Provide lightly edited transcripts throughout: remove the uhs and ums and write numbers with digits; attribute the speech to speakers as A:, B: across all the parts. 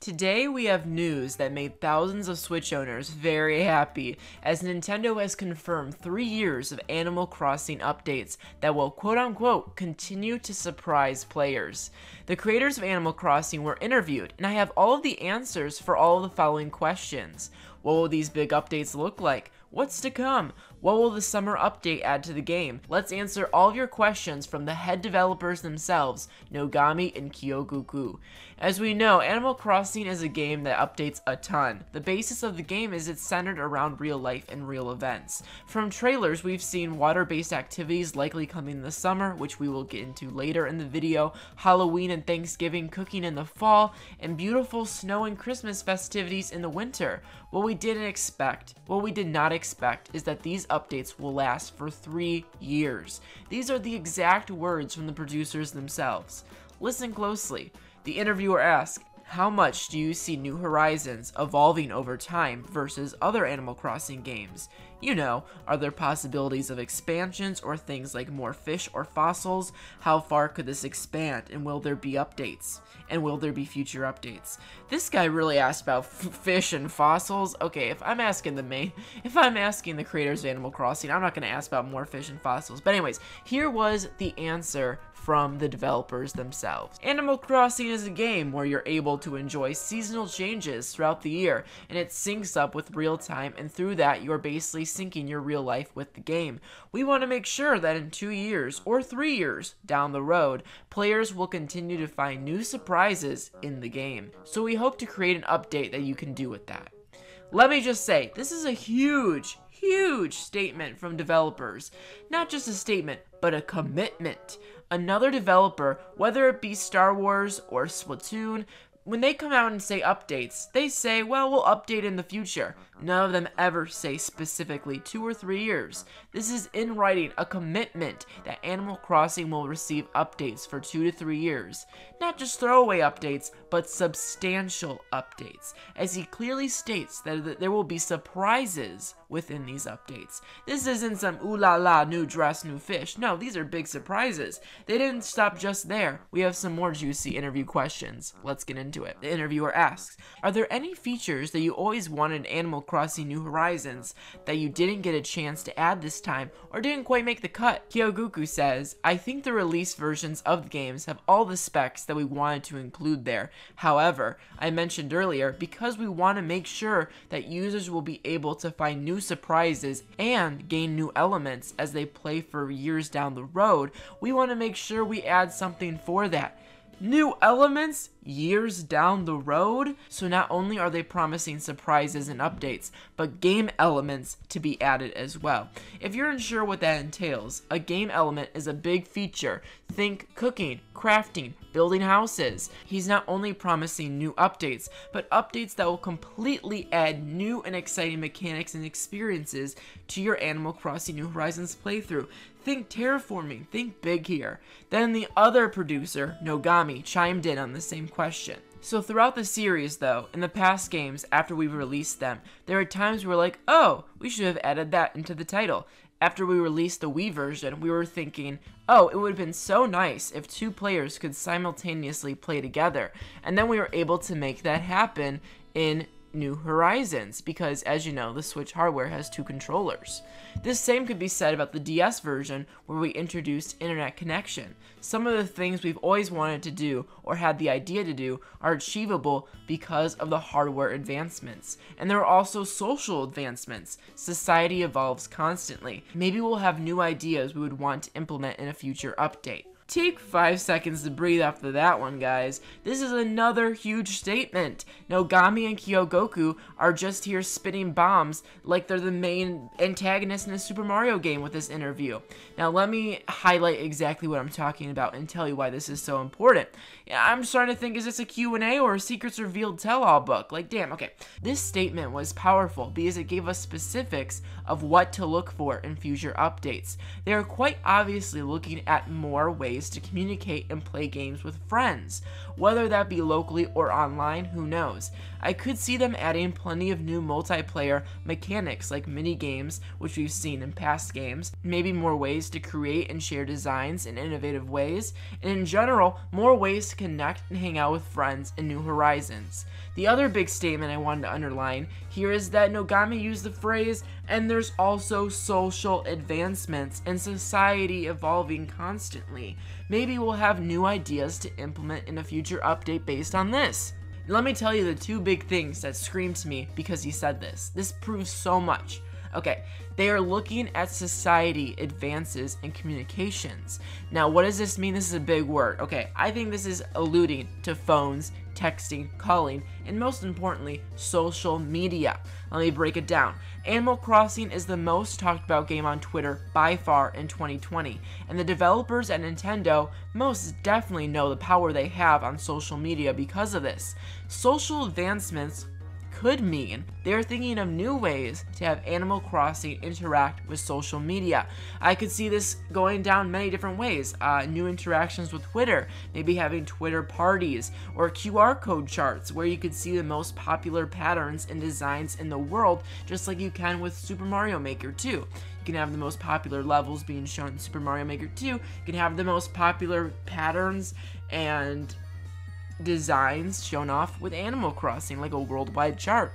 A: Today we have news that made thousands of Switch owners very happy, as Nintendo has confirmed 3 years of Animal Crossing updates that will quote-unquote continue to surprise players. The creators of Animal Crossing were interviewed, and I have all of the answers for all of the following questions. What will these big updates look like? What's to come? What will the summer update add to the game? Let's answer all of your questions from the head developers themselves, Niko Amii and Kyogoku. As we know, Animal Crossing is a game that updates a ton. The basis of the game is it's centered around real life and real events. From trailers, we've seen water-based activities likely coming this summer, which we will get into later in the video, Halloween and Thanksgiving cooking in the fall, and beautiful snow and Christmas festivities in the winter. What we did not expect is that these updates will last for 3 years. These are the exact words from the producers themselves. Listen closely. The interviewer asked, "How much do you see New Horizons evolving over time versus other Animal Crossing games? You know, are there possibilities of expansions or things like more fish or fossils? How far could this expand, and will there be updates? And will there be future updates?" This guy really asked about fish and fossils. Okay, if I'm asking the creators of Animal Crossing, I'm not going to ask about more fish and fossils. But anyways, here was the answer from the developers themselves. Animal Crossing is a game where you're able to enjoy seasonal changes throughout the year, and it syncs up with real time, and through that you're basically syncing your real life with the game. We want to make sure that in 2 years or 3 years down the road, players will continue to find new surprises in the game. So we hope to create an update that you can do with that. Let me just say, this is a huge statement from developers. Not just a statement, but a commitment. Another developer, whether it be Star Wars or Splatoon, when they come out and say updates, they say, well, we'll update in the future. None of them ever say specifically 2 or 3 years. This is in writing, a commitment that Animal Crossing will receive updates for 2 to 3 years. Not just throwaway updates, but substantial updates, as he clearly states that there will be surprises within these updates. This isn't some ooh la la, new dress, new fish. No, these are big surprises. They didn't stop just there. We have some more juicy interview questions. Let's get into it. The interviewer asks, "Are there any features that you always wanted in Animal Crossing New Horizons that you didn't get a chance to add this time or didn't quite make the cut?" Kyogoku says, "I think the released versions of the games have all the specs that we wanted to include there. However, I mentioned earlier, because we want to make sure that users will be able to find new surprises and gain new elements as they play for years down the road, we want to make sure we add something for that." New elements years down the road? So not only are they promising surprises and updates, but game elements to be added as well. If you're unsure what that entails, a game element is a big feature. Think cooking, crafting, building houses. He's not only promising new updates, but updates that will completely add new and exciting mechanics and experiences to your Animal Crossing New Horizons playthrough. Think terraforming, think big here. Then the other producer, Niko Amii, chimed in on the same question. So throughout the series though, in the past games after we released them, there are times we were like, oh, we should have added that into the title. After we released the Wii version, we were thinking, oh, it would have been so nice if 2 players could simultaneously play together. And then we were able to make that happen in New Horizons, because as you know, the Switch hardware has 2 controllers. This same could be said about the DS version, where we introduced internet connection. Some of the things we've always wanted to do, or had the idea to do, are achievable because of the hardware advancements. And there are also social advancements. Society evolves constantly. Maybe we'll have new ideas we would want to implement in a future update. Take 5 seconds to breathe after that one, guys. This is another huge statement. Niko Amii and Kyogoku are just here spitting bombs like they're the main antagonists in a Super Mario game with this interview. Now let me highlight exactly what I'm talking about and tell you why this is so important. I'm starting to think, is this a Q&A or a Secrets Revealed tell-all book? Like, damn, okay. This statement was powerful because it gave us specifics of what to look for in future updates. They are quite obviously looking at more ways ways to communicate and play games with friends. Whether that be locally or online, who knows? I could see them adding plenty of new multiplayer mechanics like mini games, which we've seen in past games, maybe more ways to create and share designs in innovative ways, and in general, more ways to connect and hang out with friends in new horizons. The other big statement I wanted to underline here is that Niko Amii used the phrase, and there's also social advancements and society evolving constantly. Maybe we'll have new ideas to implement in a future update based on this. Let me tell you the two big things that screamed to me because he said this. This proves so much. Okay, they are looking at society advances in communications. Now, what does this mean? This is a big word. Okay, I think this is alluding to phones, texting, calling, and most importantly, social media. Let me break it down. Animal Crossing is the most talked about game on Twitter by far in 2020, and the developers at Nintendo most definitely know the power they have on social media because of this. Social advancements could mean they're thinking of new ways to have Animal Crossing interact with social media. I could see this going down many different ways. New interactions with Twitter, maybe having Twitter parties, or QR code charts where you could see the most popular patterns and designs in the world, just like you can with Super Mario Maker 2. You can have the most popular levels being shown in Super Mario Maker 2. You can have the most popular patterns and designs shown off with Animal Crossing, like a worldwide chart.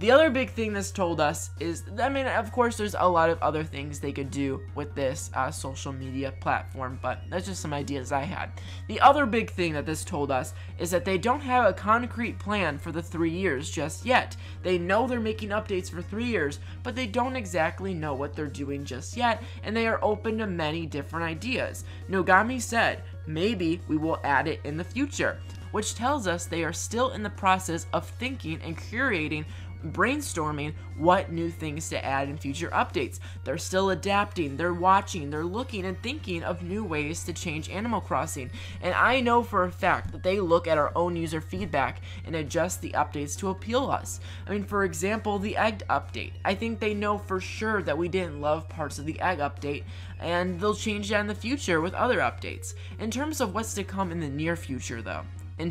A: The other big thing this told us is, I mean, of course, there's a lot of other things they could do with this social media platform, but that's just some ideas I had. The other big thing that this told us is that they don't have a concrete plan for the 3 years just yet. They know they're making updates for 3 years, but they don't exactly know what they're doing just yet, and they are open to many different ideas. Niko Amii said, maybe we will add it in the future, which tells us they are still in the process of thinking and curating, brainstorming what new things to add in future updates. They're still adapting, they're watching, they're looking and thinking of new ways to change Animal Crossing. And I know for a fact that they look at our own user feedback and adjust the updates to appeal us. I mean, for example, the egg update. I think they know for sure that we didn't love parts of the egg update, and they'll change that in the future with other updates. In terms of what's to come in the near future, though, well,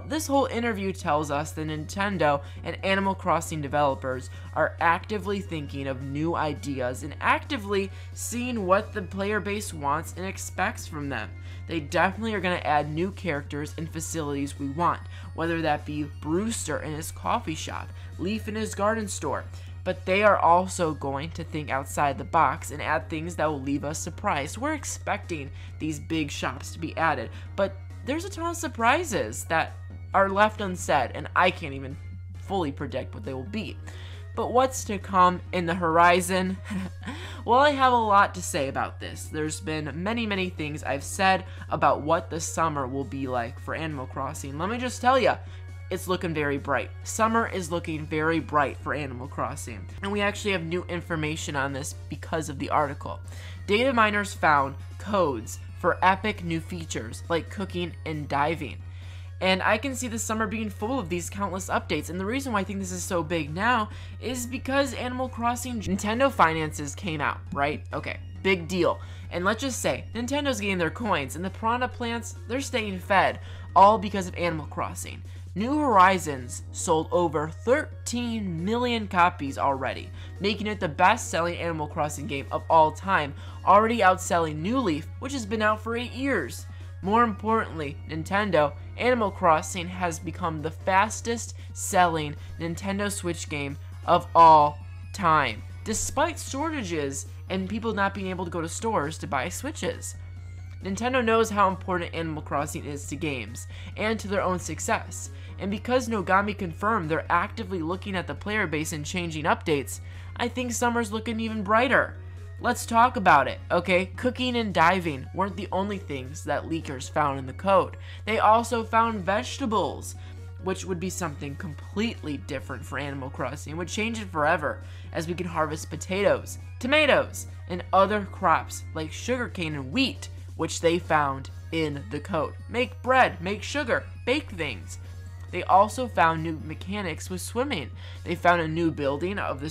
A: this whole interview tells us that Nintendo and Animal Crossing developers are actively thinking of new ideas and actively seeing what the player base wants and expects from them. They definitely are going to add new characters and facilities we want, whether that be Brewster in his coffee shop, Leaf in his garden store. But they are also going to think outside the box and add things that will leave us surprised. We're expecting these big shops to be added, but there's a ton of surprises that are left unsaid, and I can't even fully predict what they will be. But what's to come in the horizon? Well, I have a lot to say about this. There's been many things I've said about what the summer will be like for Animal Crossing. Let me just tell you, it's looking very bright. Summer is looking very bright for Animal Crossing. And we actually have new information on this because of the article. Data miners found codes for epic new features like cooking and diving. And I can see the summer being full of these countless updates. And the reason why I think this is so big now is because Animal Crossing Nintendo finances came out, right? Okay, big deal. And let's just say, Nintendo's getting their coins, and the piranha plants, they're staying fed, all because of Animal Crossing. New Horizons sold over 13 million copies already, making it the best-selling Animal Crossing game of all time, already outselling New Leaf, which has been out for 8 years. More importantly, Nintendo, Animal Crossing has become the fastest-selling Nintendo Switch game of all time, despite shortages and people not being able to go to stores to buy Switches. Nintendo knows how important Animal Crossing is to games, and to their own success. And because Niko Amii confirmed they're actively looking at the player base and changing updates, I think summer's looking even brighter. Let's talk about it, okay? Cooking and diving weren't the only things that leakers found in the code. They also found vegetables, which would be something completely different for Animal Crossing. It would change it forever, as we can harvest potatoes, tomatoes, and other crops like sugarcane and wheat, which they found in the code. Make bread, make sugar, bake things. they also found new mechanics with swimming. They found a new building of the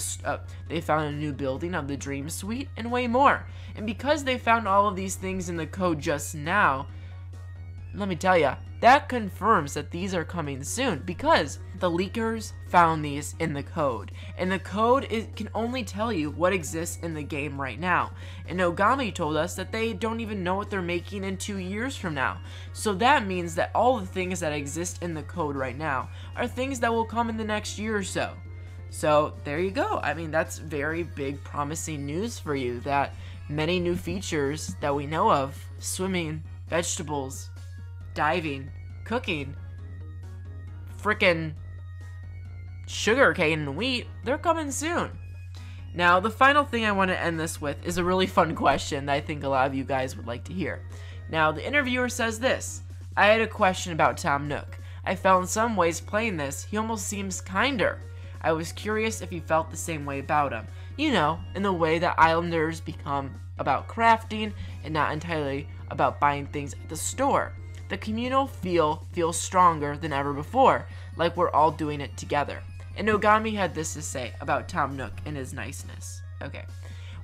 A: Dream Suite and way more. And because they found all of these things in the code just now, let me tell ya, that confirms that these are coming soon, because the leakers found these in the code, and the code can only tell you what exists in the game right now. And Niko Amii told us that they don't even know what they're making in 2 years from now. So that means that all the things that exist in the code right now are things that will come in the next year or so. So there you go. I mean, that's very big, promising news for you, that many new features that we know of, swimming, vegetables, diving, cooking, frickin' sugarcane and wheat, they're coming soon. Now, the final thing I want to end this with is a really fun question that I think a lot of you guys would like to hear. Now, the interviewer says this: I had a question about Tom Nook. I felt in some ways playing this, he almost seems kinder. I was curious if you felt the same way about him. You know, in the way that Islanders become about crafting and not entirely about buying things at the store. The communal feel feels stronger than ever before, like we're all doing it together. And Niko Amii had this to say about Tom Nook and his niceness. Okay,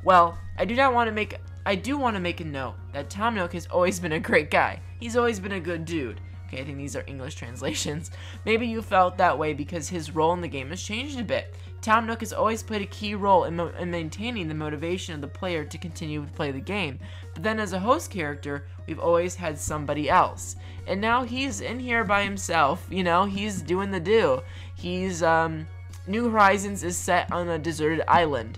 A: well, I do want to make a note that Tom Nook has always been a great guy. He's always been a good dude. Okay, I think these are English translations. Maybe you felt that way because his role in the game has changed a bit. Tom Nook has always played a key role in maintaining the motivation of the player to continue to play the game. But then as a host character, we've always had somebody else. And now he's in here by himself, you know, he's doing the do. He's, New Horizons is set on a deserted island.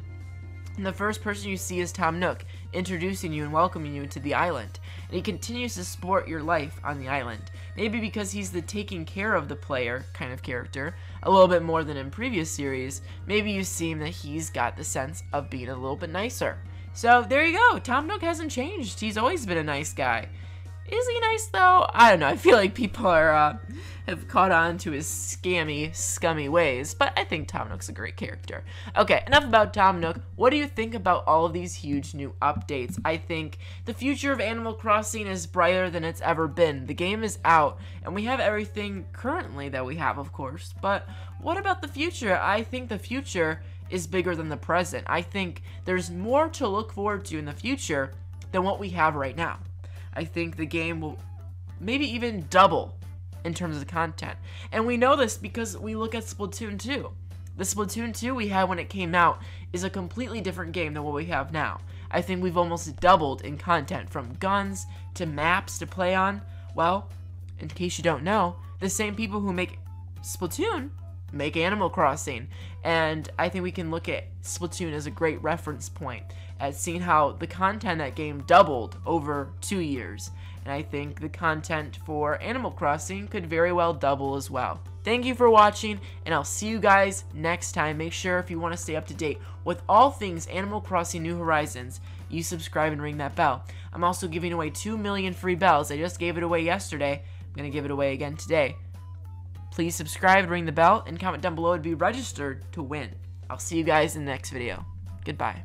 A: And the first person you see is Tom Nook, introducing you and welcoming you to the island. And he continues to support your life on the island. Maybe because he's the taking care of the player kind of character, a little bit more than in previous series, maybe you see that he's got the sense of being a little bit nicer. So there you go, Tom Nook hasn't changed, he's always been a nice guy. Is he nice though? I don't know, I feel like people are, have caught on to his scummy ways, but I think Tom Nook's a great character. Okay, enough about Tom Nook. What do you think about all of these huge new updates? I think the future of Animal Crossing is brighter than it's ever been. The game is out, and we have everything currently that we have, of course, but what about the future? I think the future is bigger than the present. I think there's more to look forward to in the future than what we have right now. I think the game will maybe even double in terms of content. And we know this because we look at Splatoon 2. The Splatoon 2 we had when it came out is a completely different game than what we have now. I think we've almost doubled in content, from guns to maps to play on. Well, in case you don't know, the same people who make Splatoon make Animal Crossing. And I think we can look at Splatoon as a great reference point at seeing how the content that game doubled over 2 years. And I think the content for Animal Crossing could very well double as well. Thank you for watching, and I'll see you guys next time. Make sure, if you want to stay up to date with all things Animal Crossing New Horizons, you subscribe and ring that bell. I'm also giving away 2 million free bells. I just gave it away yesterday. I'm going to give it away again today. Please subscribe, ring the bell, and comment down below to be registered to win. I'll see you guys in the next video. Goodbye.